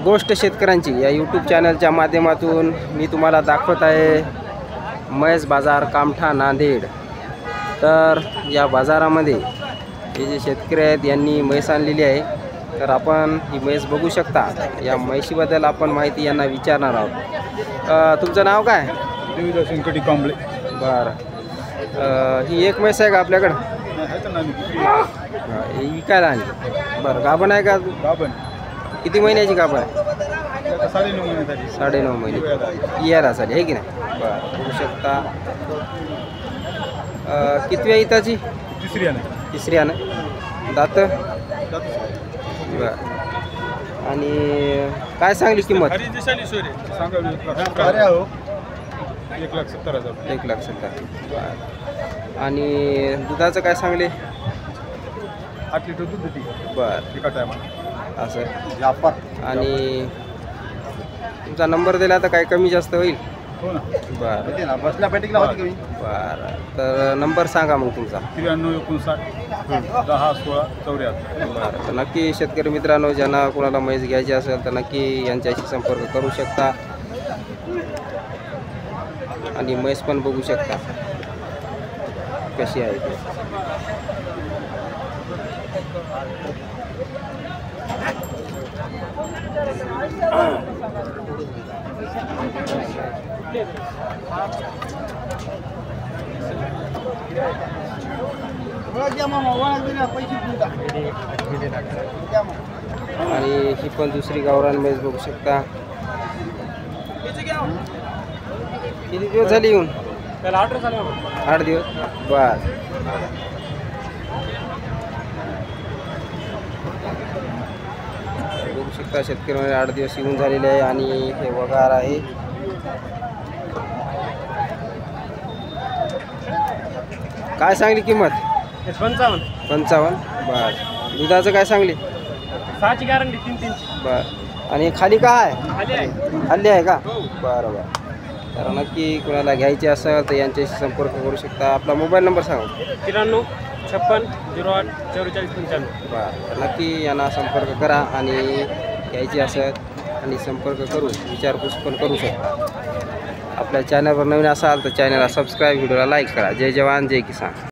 गोष्ट शेतकऱ्यांची या यूट्यूब चॅनलच्या माध्यमातून मी तुम्हाला दाखवत आहे म्हैस बाजार कामठा नांदेड। तर या बाजारामध्ये हे जे शेतकरी आहेत यांनी म्हैस आणलेली आहे, तर आपण ही म्हैस बघू शकता। या म्हैशीबद्दल आपण माहिती यांना विचारणार आहोत। तुमचं नाव काय? देवीदास व्यंकटी कांबळे। बरं, ही एक म्हैस आहे का आपल्याकडं? ही विकायला आणली? बरं, गाभण आहे का? गाभण। किती महिन्याची गाभण आहे? 9.5 महिने झाली। 9.5 महिने यायला झाली आहे की नाही? बरं, बघू शकता। कितव्या इताची? तिसरी आहे ना? दात? बरं, आणि काय सांगली किंमत? 1,70,000। 1,70,000। आणि दुधाचं काय सांगले? 8 लिटर दूध देते। बरं, एका टायमाला असं। आणि तुमचा नंबर दिला तर काय कमी जास्त होईल? हो ना। बरं बसल्या बैठकीला होती कमी। बरं, तर नंबर सांगा मग तुमचा। 9359 10 16 74। बरं, तर नक्की शेतकरी मित्रांनो, ज्यांना कोणाला म्हैस घ्यायची असेल तर नक्की यांच्याशी संपर्क करू शकता आणि म्हैस पण बघू शकता कशी आहे ते। आणि ही पण दुसरी गावरान म्हैस बघू शकता। किती दिवस झाले येऊन? 8 दिवस। बर, बघू शकता शेतकरी 8 दिवस येऊन झालेले आहे आणि हे वगार आहे। काय सांगली किंमत? 55। बर, दुधाचं काय सांगली? 6ची गॅरंटी 3-3। बर, आणि खाली काय खाली आहे का? बरं बरं, तर नक्की कोणाला घ्यायचे असेल तर यांच्याशी संपर्क करू शकता। आपला मोबाईल नंबर सांगा। 93 56 08 44 95। बरं, तर नक्की यांना संपर्क करा आणि घ्यायची असेल आणि संपर्क करून विचारपूस पण करू शकता। आपल्या चॅनलवर नवीन असाल तर चॅनलला सबस्क्राईब, व्हिडिओला लाईक करा। जय जवान जय किसान।